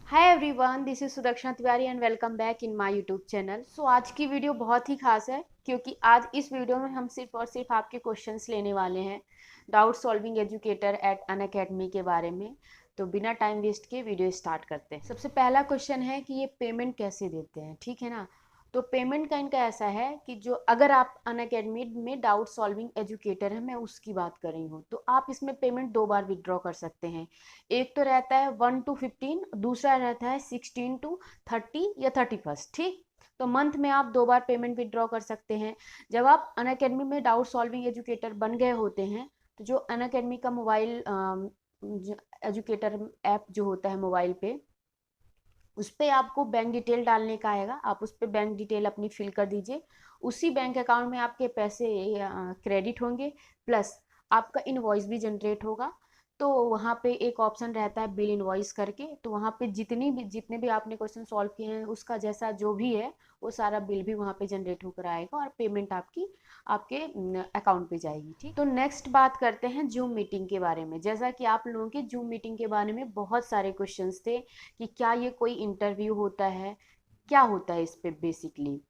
Hi everyone, this is Sudakshina Tiwari and welcome back in my YouTube channel. So आज की video बहुत ही खास है क्योंकि आज इस वीडियो में हम सिर्फ और सिर्फ आपके क्वेश्चंस लेने वाले हैं doubt solving educator eight Unacademy के बारे में। तो बिना टाइम वेस्ट किए वीडियो स्टार्ट करते हैं। सबसे पहला क्वेश्चन है कि ये पेमेंट कैसे देते हैं, ठीक है ना। तो पेमेंट का इनका ऐसा है कि जो अगर आप अनअकैडमी में डाउट सॉल्विंग एजुकेटर है, मैं उसकी बात कर रही हूँ, तो आप इसमें पेमेंट दो बार विड्रॉ कर सकते हैं। एक तो रहता है 1 to 15, दूसरा रहता है 16 to 30 या 31st, ठीक। तो मंथ में आप दो बार पेमेंट विड्रॉ कर सकते हैं। जब आप अनअकैडमी में डाउट सॉल्विंग एजुकेटर बन गए होते हैं तो जो अनअकैडमी का मोबाइल एजुकेटर ऐप जो होता है मोबाइल पे, उस पर आपको बैंक डिटेल डालने का आएगा। आप उस पर बैंक डिटेल अपनी फिल कर दीजिए। उसी बैंक अकाउंट में आपके पैसे क्रेडिट होंगे, प्लस आपका इनवॉइस भी जनरेट होगा। तो वहाँ पे एक ऑप्शन रहता है बिल इनवॉइस करके, तो वहाँ पे जितने भी आपने क्वेश्चन सॉल्व किए हैं उसका जैसा जो भी है वो सारा बिल भी वहाँ पे जनरेट होकर आएगा और पेमेंट आपकी आपके अकाउंट पे जाएगी, ठीक। तो नेक्स्ट बात करते हैं जूम मीटिंग के बारे में। जैसा कि आप लोगों के जूम मीटिंग के बारे में बहुत सारे क्वेश्चंस थे कि क्या ये कोई इंटरव्यू होता है, क्या होता है इस पे बेसिकली।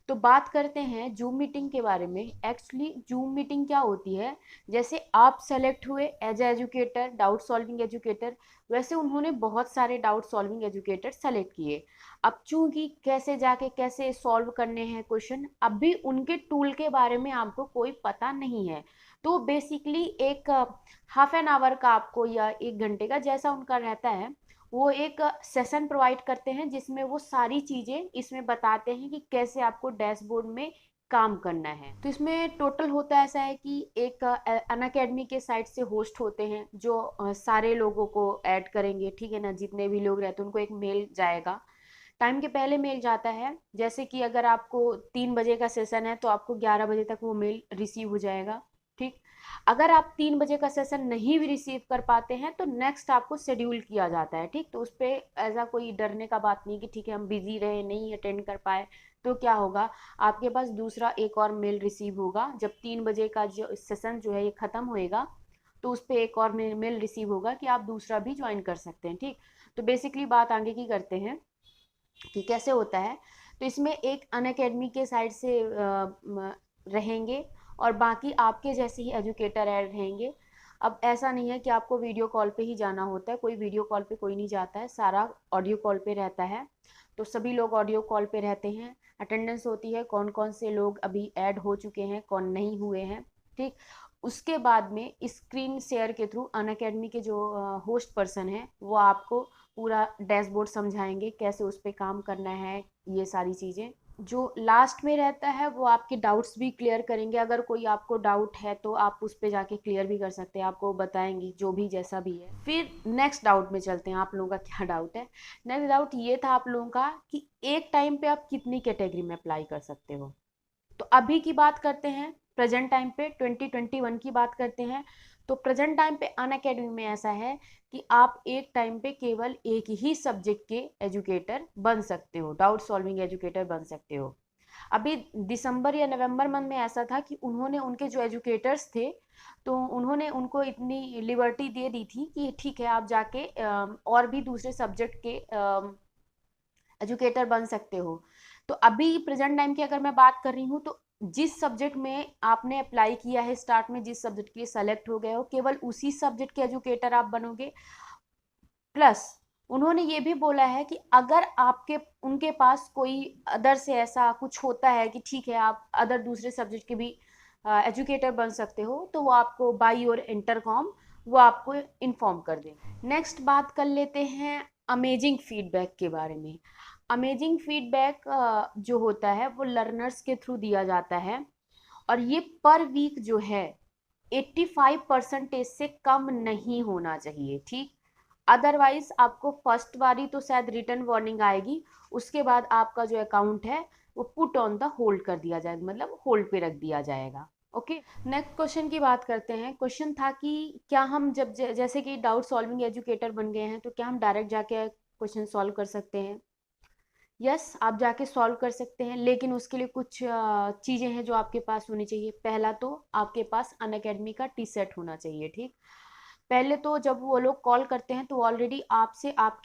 तो बात करते हैं जूम मीटिंग के बारे में। एक्चुअली जूम मीटिंग क्या होती है, जैसे आप सेलेक्ट हुए as educator, doubt solving educator, वैसे उन्होंने बहुत सारे डाउट सॉल्विंग एजुकेटर सेलेक्ट किए। अब चूंकि कैसे जाके कैसे सॉल्व करने हैं क्वेश्चन, अभी उनके टूल के बारे में आपको कोई पता नहीं है। तो बेसिकली एक हाफ एन आवर का आपको या 1 घंटे का जैसा उनका रहता है, वो एक सेशन प्रोवाइड करते हैं जिसमें वो सारी चीज़ें इसमें बताते हैं कि कैसे आपको डैशबोर्ड में काम करना है। तो इसमें टोटल होता ऐसा है कि एक अनअकैडमी के साइट से होस्ट होते हैं जो सारे लोगों को ऐड करेंगे, ठीक है ना। जितने भी लोग रहते हैं उनको एक मेल जाएगा, टाइम के पहले मेल जाता है। जैसे कि अगर आपको 3 बजे का सेशन है तो आपको 11 बजे तक वो मेल रिसीव हो जाएगा, ठीक। अगर आप 3 बजे का सेशन नहीं भी रिसीव कर पाते हैं तो नेक्स्ट आपको शेड्यूल किया जाता है, ठीक। तो उस पर ऐसा कोई डरने का बात नहीं कि ठीक है हम बिजी रहे नहीं अटेंड कर पाए तो क्या होगा, आपके पास दूसरा एक और मेल रिसीव होगा। जब 3 बजे का जो सेशन जो है ये खत्म होएगा तो उस पर एक और मेल रिसीव होगा कि आप दूसरा भी ज्वाइन कर सकते हैं, ठीक। तो बेसिकली बात आगे की करते हैं कि कैसे होता है। तो इसमें एक अनअकैडमी के साइड से रहेंगे और बाकी आपके जैसे ही एजुकेटर ऐड रहेंगे। अब ऐसा नहीं है कि आपको वीडियो कॉल पे ही जाना होता है, कोई वीडियो कॉल पे कोई नहीं जाता है, सारा ऑडियो कॉल पे रहता है। तो सभी लोग ऑडियो कॉल पे रहते हैं, अटेंडेंस होती है कौन कौन से लोग अभी ऐड हो चुके हैं कौन नहीं हुए हैं, ठीक। उसके बाद में स्क्रीन शेयर के थ्रू अनअकैडमी के जो होस्ट पर्सन है वो आपको पूरा डैशबोर्ड समझाएंगे कैसे उस पर काम करना है, ये सारी चीज़ें। जो लास्ट में रहता है वो आपके डाउट्स भी क्लियर करेंगे। अगर कोई आपको डाउट है तो आप उस पर जाके क्लियर भी कर सकते हैं, आपको बताएंगे जो भी जैसा भी है। फिर नेक्स्ट डाउट में चलते हैं, आप लोगों का क्या डाउट है। नेक्स्ट डाउट ये था आप लोगों का कि एक टाइम पे आप कितनी कैटेगरी में अप्लाई कर सकते हो। तो अभी की बात करते हैं, प्रेजेंट टाइम पे 2021 की बात करते हैं। तो प्रेजेंट टाइम पे अनअकैडमी में ऐसा है कि आप एक टाइम पे केवल एक ही सब्जेक्ट के एजुकेटर बन सकते हो, डाउट सॉल्विंग एजुकेटर बन सकते हो। अभी दिसंबर या नवंबर मंथ में ऐसा था कि उन्होंने उनके जो एजुकेटर्स थे तो उन्होंने उनको इतनी लिबर्टी दे दी थी कि ठीक है आप जाके और भी दूसरे सब्जेक्ट के एजुकेटर बन सकते हो। तो अभी प्रेजेंट टाइम की अगर मैं बात कर रही हूँ तो जिस सब्जेक्ट में आपने अप्लाई किया है, स्टार्ट में जिस सब्जेक्ट के लिए सेलेक्ट हो गए हो, केवल उसी सब्जेक्ट के एजुकेटर आप बनोगे। प्लस उन्होंने ये भी बोला है कि अगर आपके उनके पास कोई अदर से ऐसा कुछ होता है कि ठीक है आप अदर दूसरे सब्जेक्ट के भी एजुकेटर बन सकते हो तो वो आपको बाई और इंटरकॉम वो आपको इन्फॉर्म कर देंगे। नेक्स्ट बात कर लेते हैं अमेजिंग फीडबैक के बारे में। अमेजिंग फीडबैक जो होता है वो लर्नर्स के थ्रू दिया जाता है और ये पर वीक जो है 85% से कम नहीं होना चाहिए, ठीक। अदरवाइज आपको फर्स्ट बारी तो शायद रिटर्न वार्निंग आएगी, उसके बाद आपका जो अकाउंट है वो पुट ऑन द होल्ड कर दिया जाएगा, मतलब होल्ड पे रख दिया जाएगा। ओके, नेक्स्ट क्वेश्चन की बात करते हैं। क्वेश्चन था कि क्या हम जब जैसे कि डाउट सॉल्विंग एजुकेटर बन गए हैं तो क्या हम डायरेक्ट जाके क्वेश्चन सॉल्व कर सकते हैं। यस, आप जाके सॉल्व कर सकते हैं, लेकिन उसके लिए कुछ चीज़ें हैं जो आपके पास होनी चाहिए। पहला तो आपके पास अनअकैडमी का टी सेट होना चाहिए, ठीक। पहले तो जब वो लोग कॉल करते हैं तो ऑलरेडी आपसे आप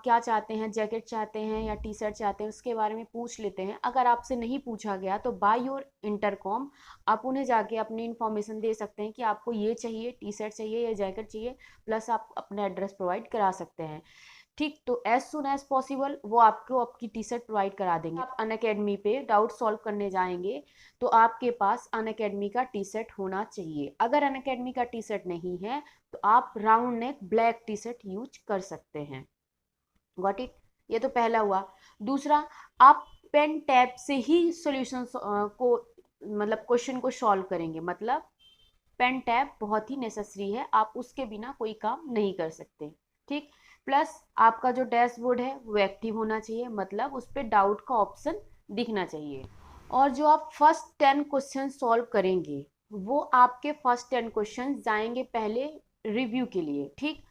क्या चाहते हैं, जैकेट चाहते हैं या टी शर्ट चाहते हैं, उसके बारे में पूछ लेते हैं। अगर आपसे नहीं पूछा गया तो बाय योर इंटरकॉम आप उन्हें जाके अपनी इन्फॉर्मेशन दे सकते हैं कि आपको ये चाहिए, टी शर्ट चाहिए या जैकेट चाहिए, प्लस आप अपना एड्रेस प्रोवाइड करा सकते हैं। ठीक, तो एज सुन एज पॉसिबल वो आपको आपकी टी शर्ट प्रोवाइड करा देंगे। आप अनअकैडमी पे डाउट सॉल्व करने जाएंगे तो आपके पास अनअकैडमी का टी शर्ट होना चाहिए। अगर अनअकैडमी का टी शर्ट नहीं है तो आप round neck black T shirt use कर सकते हैं। Got it? ये तो पहला हुआ। दूसरा, आप पेन टैब से ही सॉल्यूशन को मतलब क्वेश्चन को सॉल्व करेंगे। मतलब पेन टैब बहुत ही नेसेसरी है, आप उसके बिना कोई काम नहीं कर सकते। ठीक, प्लस आपका जो डैशबोर्ड है वो एक्टिव होना चाहिए, मतलब उस पर डाउट का ऑप्शन दिखना चाहिए। और जो आप फर्स्ट 10 क्वेश्चन सॉल्व करेंगे वो आपके फर्स्ट 10 क्वेश्चन जाएंगे पहले रिव्यू के लिए। ठीक,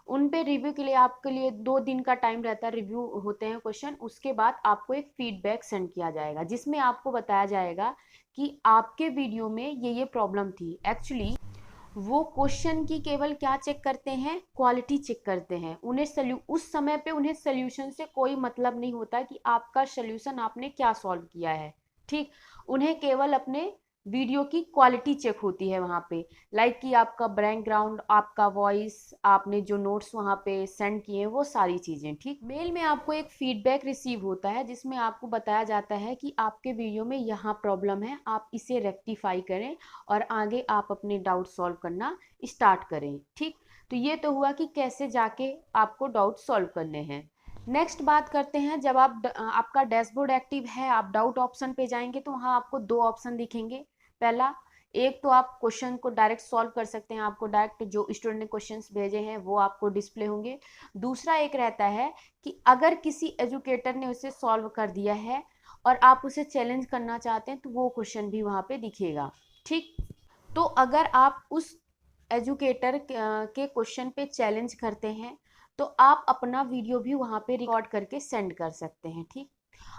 उन पे रिव्यू के लिए आपके लिए 2 दिन का टाइम रहता है, रिव्यू होते हैं क्वेश्चन। उसके बाद आपको एक फीडबैक सेंड किया जाएगा जिसमें आपको बताया जाएगा कि आपके वीडियो में ये प्रॉब्लम थी। एक्चुअली वो क्वेश्चन की केवल क्या चेक करते हैं, क्वालिटी चेक करते हैं। उन्हें उस समय पे उन्हें सोल्यूशन से कोई मतलब नहीं होता कि आपका सोल्यूशन आपने क्या सॉल्व किया है। ठीक, उन्हें केवल अपने वीडियो की क्वालिटी चेक होती है वहाँ पे, लाइक कि आपका बैकग्राउंड, आपका वॉइस, आपने जो नोट्स वहाँ पे सेंड किए वो सारी चीज़ें। ठीक, मेल में आपको एक फीडबैक रिसीव होता है जिसमें आपको बताया जाता है कि आपके वीडियो में यहाँ प्रॉब्लम है, आप इसे रेक्टिफाई करें और आगे आप अपने डाउट सॉल्व करना स्टार्ट करें। ठीक, तो ये तो हुआ कि कैसे जाके आपको डाउट सॉल्व करने हैं। नेक्स्ट बात करते हैं, जब आपका डैशबोर्ड एक्टिव है, आप डाउट ऑप्शन पे जाएंगे तो वहाँ आपको 2 ऑप्शन दिखेंगे। पहला, एक तो आप क्वेश्चन को डायरेक्ट सॉल्व कर सकते हैं, आपको डायरेक्ट जो स्टूडेंट ने क्वेश्चंस भेजे हैं वो आपको डिस्प्ले होंगे। दूसरा एक रहता है कि अगर किसी एजुकेटर ने उसे सॉल्व कर दिया है और आप उसे चैलेंज करना चाहते हैं तो वो क्वेश्चन भी वहाँ पे दिखेगा। ठीक, तो अगर आप उस एजुकेटर के क्वेश्चन पे चैलेंज करते हैं तो आप अपना वीडियो भी वहाँ पे रिकॉर्ड करके सेंड कर सकते हैं। ठीक,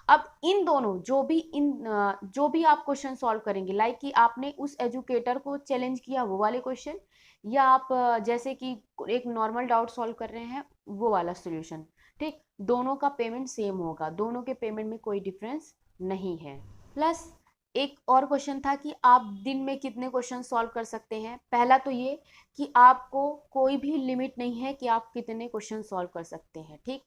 अब इन दोनों जो भी आप क्वेश्चन सॉल्व करेंगे, लाइक कि आपने उस एजुकेटर को चैलेंज किया वो वाले क्वेश्चन, या आप जैसे कि एक नॉर्मल डाउट सॉल्व कर रहे हैं वो वाला सोल्यूशन। ठीक, दोनों का पेमेंट सेम होगा, दोनों के पेमेंट में कोई डिफरेंस नहीं है। प्लस एक और क्वेश्चन था कि आप दिन में कितने क्वेश्चन सॉल्व कर सकते हैं। पहला तो ये कि आपको कोई भी लिमिट नहीं है कि आप कितने क्वेश्चन सॉल्व कर सकते हैं। ठीक,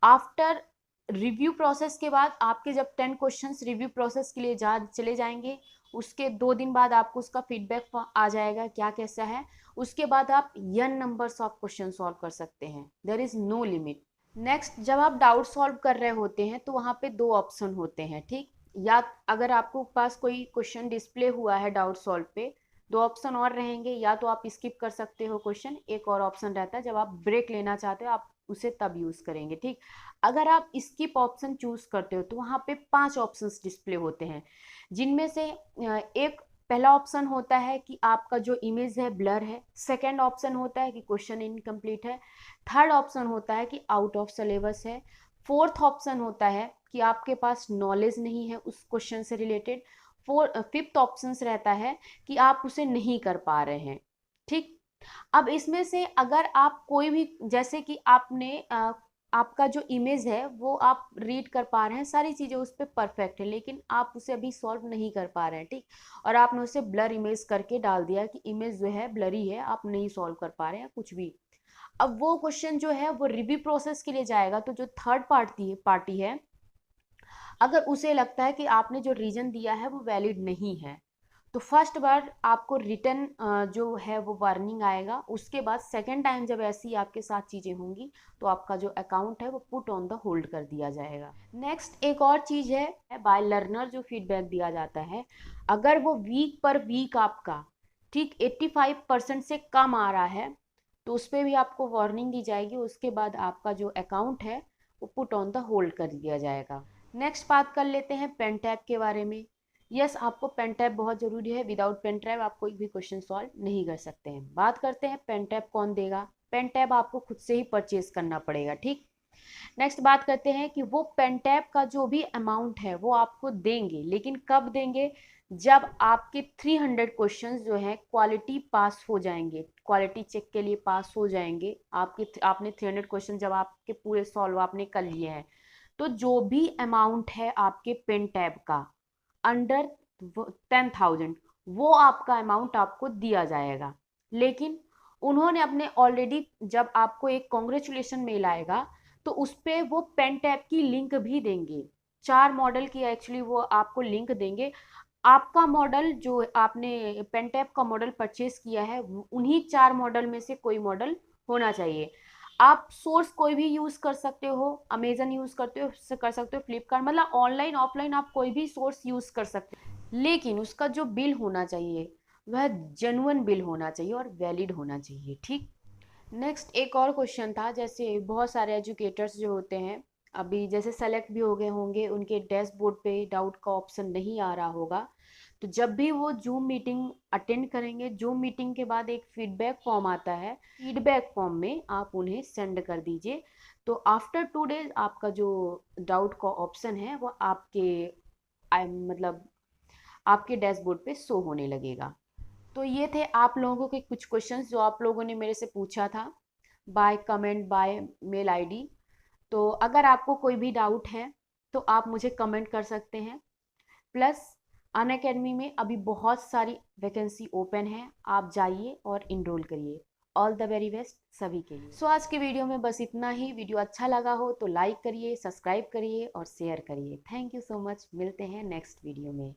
आफ्टर रिव्यू प्रोसेस के बाद आपके जब 10 क्वेश्चंस रिव्यू प्रोसेस के लिए चले जाएंगे, उसके 2 दिन बाद आपको उसका फीडबैक आ जाएगा क्या कैसा है। उसके बाद आप n numbers of question solve कर सकते हैं, there is no limit. Next, जब आप डाउट सॉल्व कर रहे होते हैं तो वहाँ पे 2 ऑप्शन होते हैं। ठीक, या अगर आपको पास कोई क्वेश्चन डिस्प्ले हुआ है डाउट सॉल्व पे, 2 ऑप्शन और रहेंगे, या तो आप स्किप कर सकते हो क्वेश्चन, एक और ऑप्शन रहता है जब आप ब्रेक लेना चाहते हो आप उसे तब यूज करेंगे। ठीक, अगर आप स्किप ऑप्शन चूज करते हो तो वहाँ पे 5 ऑप्शंस डिस्प्ले होते हैं, जिनमें से एक पहला ऑप्शन होता है कि आपका जो इमेज है ब्लर है, सेकंड ऑप्शन होता है कि क्वेश्चन इनकम्प्लीट है, थर्ड ऑप्शन होता है कि आउट ऑफ सिलेबस है, फोर्थ ऑप्शन होता है कि आपके पास नॉलेज नहीं है उस क्वेश्चन से रिलेटेड, फिफ्थ ऑप्शन रहता है कि आप उसे नहीं कर पा रहे हैं। ठीक, अब इसमें से अगर आप कोई भी, जैसे कि आपका जो इमेज है वो आप रीड कर पा रहे हैं, सारी चीज़ें उस पर परफेक्ट है, लेकिन आप उसे अभी सॉल्व नहीं कर पा रहे हैं। ठीक, और आपने उसे ब्लर इमेज करके डाल दिया कि इमेज जो है ब्लरी है, आप नहीं सॉल्व कर पा रहे हैं कुछ भी। अब वो क्वेश्चन जो है वो रिव्यू प्रोसेस के लिए जाएगा, तो जो थर्ड पार्टी है, अगर उसे लगता है कि आपने जो रीजन दिया है वो वैलिड नहीं है, तो फर्स्ट बार आपको रिटर्न जो है वो वार्निंग आएगा। उसके बाद सेकेंड टाइम जब ऐसी आपके साथ चीज़ें होंगी तो आपका जो अकाउंट है वो पुट ऑन द होल्ड कर दिया जाएगा। नेक्स्ट एक और चीज़ है बाय लर्नर जो फीडबैक दिया जाता है, अगर वो वीक पर वीक आपका ठीक 85% से कम आ रहा है तो उस पर भी आपको वार्निंग दी जाएगी। उसके बाद आपका जो अकाउंट है वो पुट ऑन द होल्ड कर दिया जाएगा। नेक्स्ट बात कर लेते हैं पेन टैब के बारे में। यस, आपको पेन टैब बहुत ज़रूरी है, विदाउट पेन टैब आप कोई भी क्वेश्चन सॉल्व नहीं कर सकते हैं। बात करते हैं पेन टैब कौन देगा। पेन टैब आपको खुद से ही परचेज करना पड़ेगा। ठीक, नेक्स्ट बात करते हैं कि वो पेन टैब का जो भी अमाउंट है वो आपको देंगे, लेकिन कब देंगे, जब आपके 300 क्वेश्चंस जो हैं क्वालिटी पास हो जाएंगे, क्वालिटी चेक के लिए पास हो जाएंगे, आपने 300 क्वेश्चन जब आपके पूरे सॉल्व आपने कर लिए हैं, तो जो भी अमाउंट है आपके पेन टैब का अंडर 10,000, वो आपका अमाउंट आपको दिया जाएगा। लेकिन उन्होंने अपने ऑलरेडी, जब आपको एक कॉन्ग्रेचुलेशन मेल आएगा तो उस पर वो पेन टैब की लिंक भी देंगे। 4 मॉडल की एक्चुअली वो आपको लिंक देंगे। आपका मॉडल जो आपने पेन टैब का मॉडल परचेज किया है, उन्हीं 4 मॉडल में से कोई मॉडल होना चाहिए। आप सोर्स कोई भी यूज कर सकते हो, अमेजन यूज करते हो, कर सकते हो फ्लिपकार्ट, मतलब ऑनलाइन ऑफलाइन आप कोई भी सोर्स यूज कर सकते हो, लेकिन उसका जो बिल होना चाहिए वह जेन्युइन बिल होना चाहिए और वैलिड होना चाहिए। ठीक। नेक्स्ट एक और क्वेश्चन था, जैसे बहुत सारे एजुकेटर्स जो होते हैं अभी जैसे सेलेक्ट भी हो गए होंगे, उनके डैशबोर्ड पे डाउट का ऑप्शन नहीं आ रहा होगा, तो जब भी वो जूम मीटिंग अटेंड करेंगे, जूम मीटिंग के बाद एक फीडबैक फॉर्म आता है, फीडबैक फॉर्म में आप उन्हें सेंड कर दीजिए। तो आफ्टर 2 डेज आपका जो डाउट का ऑप्शन है वो मतलब आपके डैशबोर्ड पे शो होने लगेगा। तो ये थे आप लोगों के कुछ क्वेश्चंस जो आप लोगों ने मेरे से पूछा था by comment, by mail ID. तो अगर आपको कोई भी डाउट है तो आप मुझे कमेंट कर सकते हैं। प्लस अनअकैडमी में अभी बहुत सारी वैकेंसी ओपन है, आप जाइए और इनरोल करिए। ऑल द वेरी बेस्ट सभी के लिए। सो आज के वीडियो में बस इतना ही। वीडियो अच्छा लगा हो तो लाइक करिए, सब्सक्राइब करिए और शेयर करिए। Thank you so much. मिलते हैं नेक्स्ट वीडियो में।